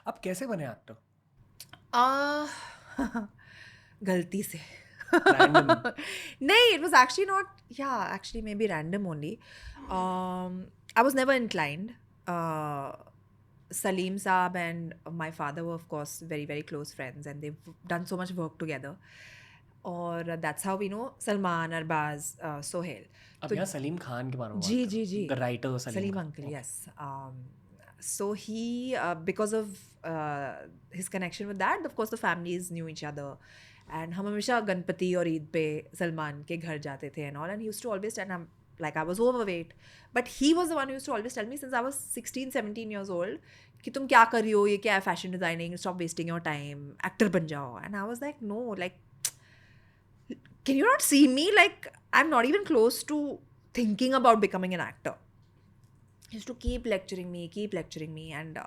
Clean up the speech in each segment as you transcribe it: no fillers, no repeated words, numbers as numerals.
आप कैसे बने एक्टर? Uh, गलती से. Random. नहीं, it was actually not. Yeah, actually maybe random only. I was never inclined. Uh, Salim Saab and my father were of course very very close friends, and they've done so much work together. Or that's how we know Salman, Arbaz, Sohail. अब तो यहाँ सलीम खान के बारे में बात जी कर जी रहे जी हो, the writer Salim Salim Khan. uncle, Okay. yes. So he because of his connection with that, of course the families knew each other, and हम हमेशा गणपति और ईद पे सलमान के घर जाते थे and all, and he used to always tell, I'm like I was overweight, but he was the one who used to always tell me since I was 16-17 years old कि तुम क्या कर रही हो, ये क्या है fashion designing, stop wasting your time, actor बन जाओ. And I was like, no, like can you not see me, like I'm not even close to thinking about becoming an actor. He used to keep lecturing me, and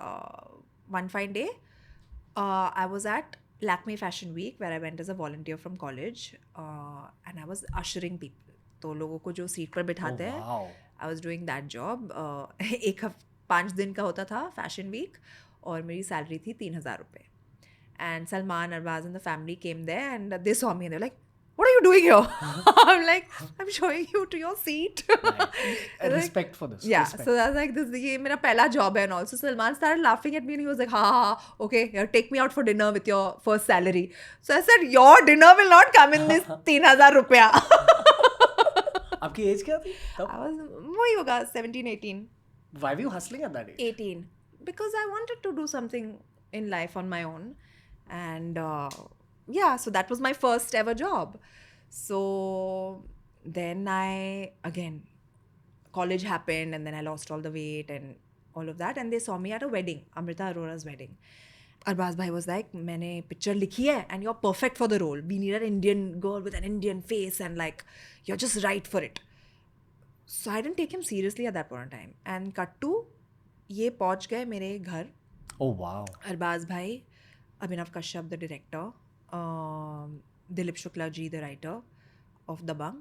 one fine day I was at Lakme Fashion Week where I went as a volunteer from college, and I was ushering people. तो लोगों को जो seat पर Oh बिठाते हैं, wow. I was doing that job. 5 दिन का होता था फैशन वीक, और मेरी सैलरी थी 3,000 रुपये. And Salman, Arbaz, and the family came there, and they saw me and they're like, "What are you doing here?" I'm like, "I'm showing you to your seat." Nice. Like, Respect for this. yeah, Respect. so that's like this. ये मेरा पहला job है, and also Salman started laughing at me and he was like, "Ha ha ha, okay, here, take me out for dinner with your first salary." So I said, "Your dinner will not come in this 3,000 रुपया." आपकी as क्या थी I तब? was वही होगा 17, 18. Why were you hustling at that age? 18, because I wanted to do something in life on my own, and yeah, so that was my first ever job. So then I again, college happened, and then I lost all the weight and all of that, and they saw me at a wedding, Amrita Arora's wedding. Arbaz bhai was like, मैंने picture लिखी है and you're perfect for the role, we need an Indian girl with an Indian face and like you're just right for it. So I didn't take him seriously at that point in time, and cut to ये पहुंच गए मेरे घर. Oh wow. Arbaaz bhai, Abhinav Kashyap the director, Dilip Shukla ji the writer of Dabangg,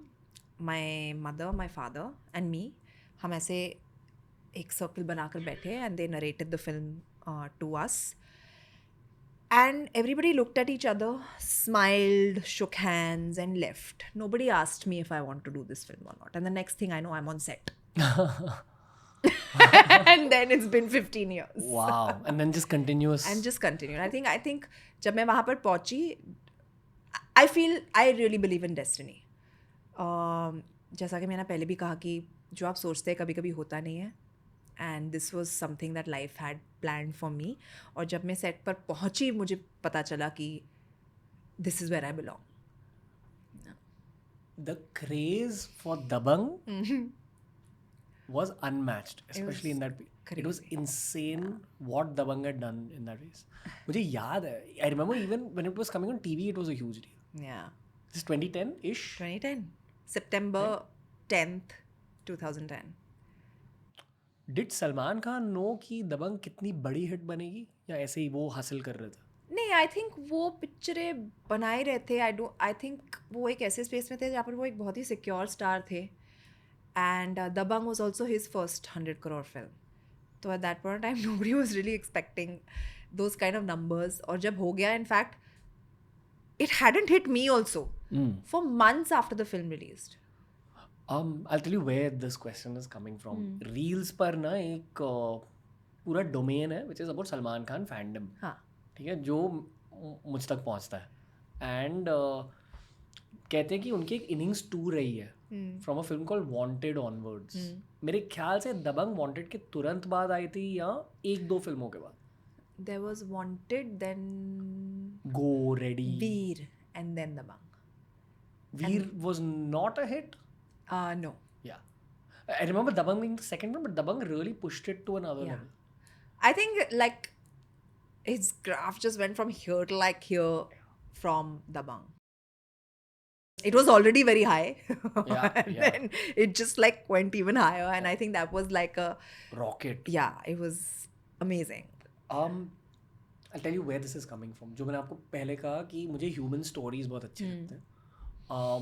my mother, my father and me. हम ऐसे एक circle बनाकर बैठे and they narrated the film to us. And everybody looked at each other, smiled, shook hands, and left. Nobody asked me if I want to do this film or not. And the next thing I know, I'm on set. And then it's been 15 years. Wow. And then just continuous. And just continued. I think जब मैं वहाँ पर पहुँची, I feel I really believe in destiny. जैसा कि मैंने पहले भी कहा कि जो आप सोचते हैं कभी कभी होता नहीं है, and this was something that life had planned for me. और जब मैं सेट पर पहुँची, मुझे पता चला कि this is where I belong. The craze for Dabang was unmatched, especially in that. It was insane what Dabang had done in that race. मुझे याद है. I remember even when it was coming on TV, it was a huge deal. Yeah. This is 2010-ish. 2010. September 10th, 2010. Did Salman Khan know कि दबंग कितनी बड़ी hit बनेगी, या ऐसे ही वो हासिल कर रहे थे? नहीं, आई थिंक वो पिक्चरें बनाए रहे थे. आई थिंक वो एक ऐसे स्पेस में थे जहाँ पर वो एक बहुत ही सिक्योर स्टार थे, and Dabangg was also his first 100 crore film. तो at that point time nobody was really expecting those kind of numbers. और जब हो गया, in fact it hadn't hit me also for months after the film released. I'll tell you where this question is coming from. Reels पर ना एक पूरा domain है which is about Salman Khan fandom. हाँ, ठीक है, जो मुझ तक पहुंचता है. एंड कहते हैं कि उनकी एक इनिंग्स टू रही है from a film called wanted onwards. मेरे ख्याल से दबंग वांटेड के तुरंत बाद आई थी, या एक दो फिल्मों के बाद. There was wanted, then go ready, Veer, and then Dabangg. Veer was not a hit. No. Yeah, I remember Dabang being the second one, but Dabang really pushed it to another Yeah. level. I think like his graph just went from here to like here from Dabang. It was already very high. Yeah, And yeah. then it just like went even higher, and I think that was like a Rocket. yeah, it was amazing. I'll tell you where this is coming from. जो मैंने आपको पहले कहा कि मुझे human stories बहुत अच्छे लगते हैं.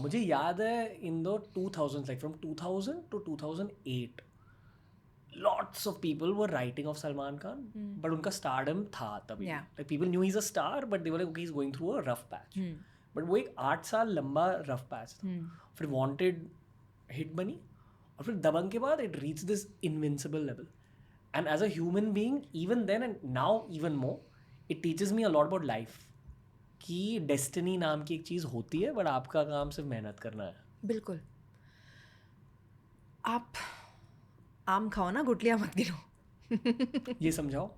मुझे याद है in the 2000s, like from 2000 to 2008, lots of people were writing of Salman Khan, but उनका stardom था तभी. Yeah. Like people knew he's a star, but they were like, okay, he's going through a rough patch. But वो एक 8 साल लंबा rough patch था. फिर Wanted hit बनी, और फिर दबंग के बाद it reached this invincible level. And as a human being, even then and now even more, it teaches me a lot about life. कि destiny नाम की एक चीज़ होती है, but आपका काम सिर्फ मेहनत करना है. बिल्कुल. आप आम खाओ ना, गुटलियाँ मत गिनो. ये समझाओ.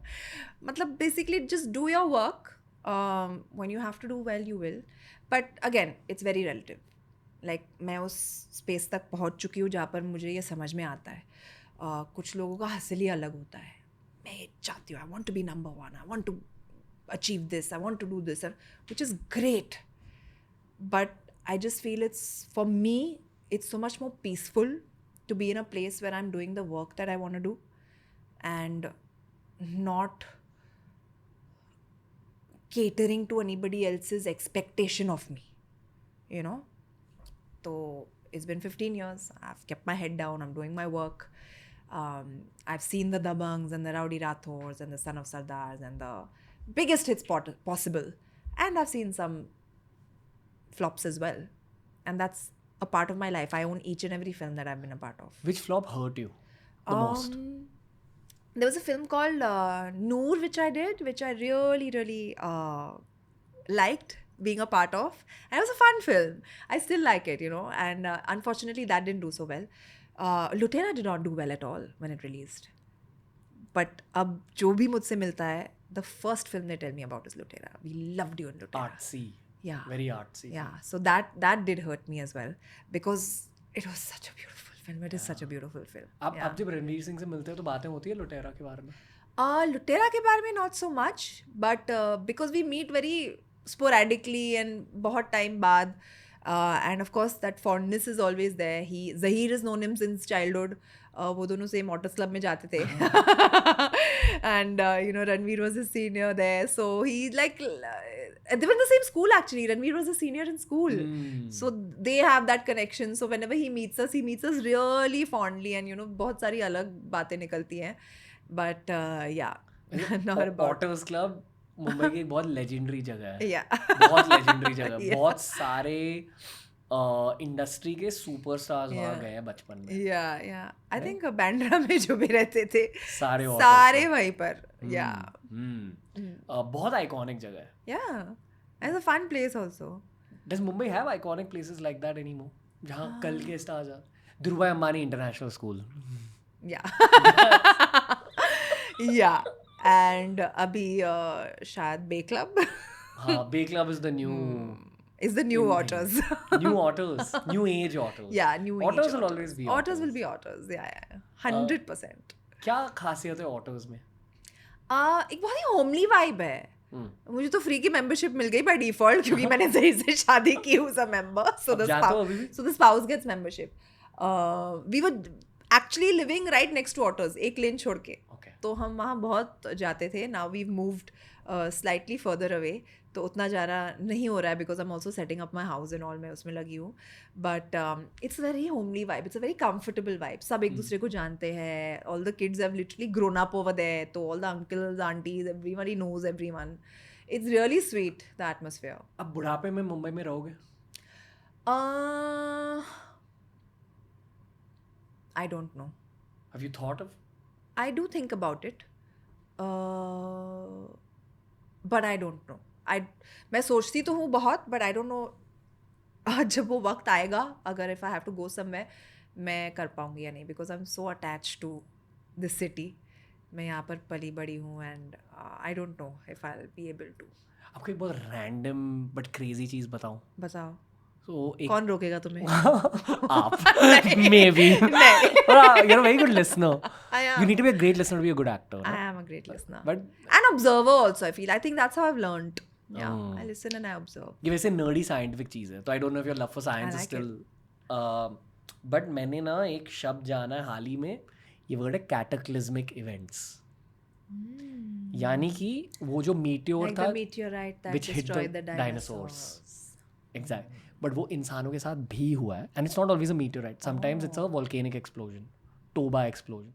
मतलब basically just do your work. When you have to do well you will, but again it's very relative. Like मैं उस स्पेस तक पहुंच चुकी हूँ जहाँ पर मुझे ये समझ में आता है. कुछ लोगों का हसल ही अलग होता है. मैं ये चाहती हूँ, I want to be number one, I want to achieve this, I want to do this, which is great. But I just feel it's, for me it's so much more peaceful to be in a place where I'm doing the work that I want to do and not catering to anybody else's expectation of me, you know. So it's been 15 years. I've kept my head down. I'm doing my work. I've seen the Dabangs and the Rowdy Rathors and the Son of Sardars and the biggest hits possible. And I've seen some flops as well. And that's a part of my life. I own each and every film that I've been a part of. Which flop hurt you the most? There was a film called Noor, which I did, which I really, really liked being a part of. And it was a fun film. I still like it, you know. And unfortunately, that didn't do so well. Lutera did not do well at all when it released. But अब जो भी मुझसे मिलता है, the first film they tell me about is Lutera. We loved you in Lutera. Artsy. Yeah. Very artsy. Yeah. So that did hurt me as well because it was such a beautiful film. It is such a beautiful film. आप जब रणवीर सिंह से मिलते हो तो बातें होती है लुटेरा के बारे में? लुटेरा के बारे में not so much, but because we meet very sporadically and बहुत time बाद, and of course that fondness is always there. Zahir has known him since childhood. वो दोनों सेम ऑटर्स क्लब में जाते थे. And you know, Ranveer was his senior there, so he like they were in the same school actually. Ranveer was a senior in school, so they have that connection. So whenever he meets us really fondly, and you know, बहुत सारी अलग बातें निकलती हैं. But yeah, not about otters club Mumbai की एक बहुत legendary जगह है. yeah. बहुत लेजेंडरी जगह. बहुत सारे इंडस्ट्री के सुपरस्टार्स वहाँ गए हैं बचपन में. Yeah. I think बैंड्रा में जो भी रहते थे सारे वहीं पर. Yeah. बहुत आइकॉनिक जगह है. Yeah. It's a fun place also. Does Mumbai have iconic places like that anymore? जहाँ कल के स्टार्स आ. Dhirubhai Ambani international school. Yeah. Yeah. And अभी शायद बे क्लब. हाँ, bay club is the new. Is the new Otters. New Otters. New age Otters. Yeah, new age Otters will always be Otters. Otters will be Otters. Yeah. 100%. क्या खासियत है Otters में? एक बहुत ही homely vibe है. मुझे तो फ्री की मेंबरशिप मिल गई बाय डिफॉल्ट क्योंकि मैंने सही से शादी की हूँ as a member. So the spouse gets membership. We were actually living right next to Otters, एक लेन छोड़ के. तो हम वहाँ बहुत जाते थे. Now we've moved slightly further away. तो उतना ज़्यादा नहीं हो रहा है because I'm also setting up my house and all. मैं उसमें लगी हूँ. But it's a very homely vibe. It's a very comfortable vibe. सब एक दूसरे को जानते हैं. All the kids have literally grown up over there. तो all the uncles, aunties, everybody knows everyone. It's really sweet, the atmosphere. अब बुढ़ापे में मुंबई में रहोगे? I don't know. Have you thought of? I do think about it. But I don't know. मैं सोचती तो हूँ बहुत, but I don't know जब वो वक्त आएगा अगर if I have to go somewhere मैं कर पाऊँगी या नहीं, because I'm so attached to this city. मैं यहाँ पर पली बड़ी हूँ and I don't know if I'll be able to. आपको एक बहुत random but crazy चीज़ बताऊँ? बताओ. So कौन रोकेगा तुम्हें? आप. Maybe. You're a very good listener. I am. You need to be a great listener to be a good actor. I am a great listener. But an observer also, I feel. I think that's how I've learned. Yeah, I listen and I observe. ये वैसे nerdy scientific चीज़ है, तो I don't know if your love for science is still. But मैंने ना एक शब्द जाना है हाल ही में, ये वर्ड है cataclysmic events. यानी कि वो जो meteor like था, the meteorite that which hit destroyed the the dinosaurs. Exactly. But वो इंसानों के साथ भी हुआ है, and it's not always a meteorite. Sometimes it's a volcanic explosion, Toba explosion.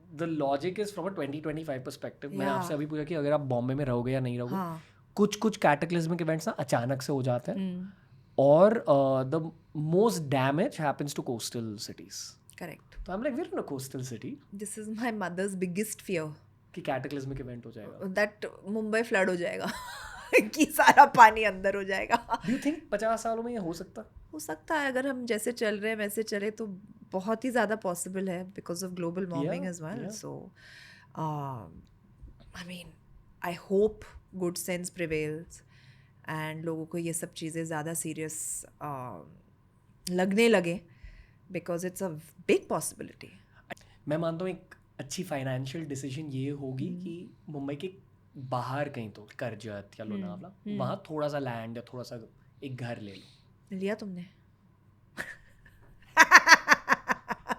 The logic is from a 2025 perspective. मैंने Yeah. आपसे अभी पूछा कि अगर आप बॉम्बे में रहोगे या नहीं रहोगे, हाँ. कुछ कैटेक्लिज्मिक इवेंट्स ना अचानक से हो जाते हैं, और the most damage happens to coastal cities. Correct. तो I am like we are in a coastal city, This is my mother's biggest fear. कि कैटेक्लिज्मिक इवेंट हो जाएगा. That Mumbai flood हो जाएगा. कि सारा पानी अंदर हो जाएगा. डू यू थिंक 50 सालों में ये हो सकता? हो सकता है, अगर हम जैसे चल रहे हैं वैसे चले तो बहुत ही ज़्यादा पॉसिबल है, because of global warming as well. So I mean I hope good sense prevails and लोगों को ये सब चीज़ें ज़्यादा सीरियस लगने लगे, because it's a big possibility. मैं मानता हूँ एक अच्छी फाइनेंशियल डिसीजन ये होगी कि मुंबई के बाहर कहीं, तो करजत या लोनावला, वहाँ थोड़ा सा लैंड या थोड़ा सा एक घर ले लो. लिया तुमने?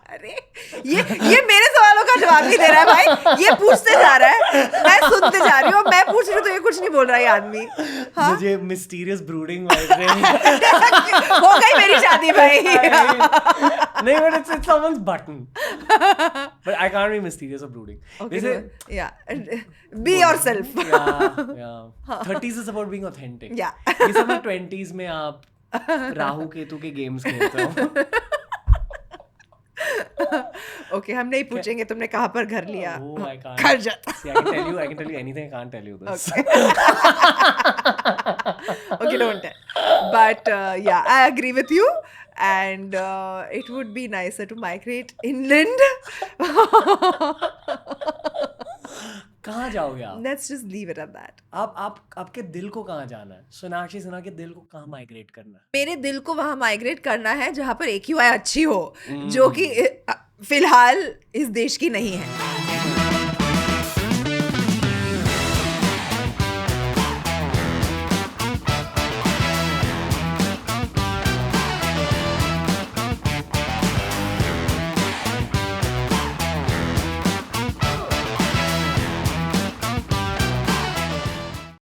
अरे ये मेरे सवालों का जवाब नहीं दे रहा है भाई, ये पूछते जा रहा है, मैं सुनते जा रही हूँ, मैं पूछ रही हूँ तो ये कुछ नहीं बोल रहा है ये आदमी. हाँ? मुझे मिस्टीरियस ब्रूडिंग वाइब रही. हो गई मेरी शादी भाई. नहीं, but it's someone's button. But I can't be mysterious or brooding. Okay, जैसे no, yeah, be yourself. yeah. 30s is about being authentic. Yeah. ये सब मैं 20s में आप राहु केतु के गेम्स खेलते हो. Okay, हम नहीं पूछेंगे तुमने कहाँ पर घर लिया. Oh, I can't. Karjat. See, I can tell you anything. I can't tell you this. Okay, don't tell. But yeah, I agree with you, and it would be nicer to migrate inland. कहाँ जाओगे आप? Let's just leave it at that. आपके दिल को कहाँ जाना है? सोनाक्षी सिन्हा के दिल को कहाँ माइग्रेट करना है? मेरे दिल को वहाँ माइग्रेट करना है जहाँ पर AQI अच्छी हो, जो कि फिलहाल इस देश की नहीं है.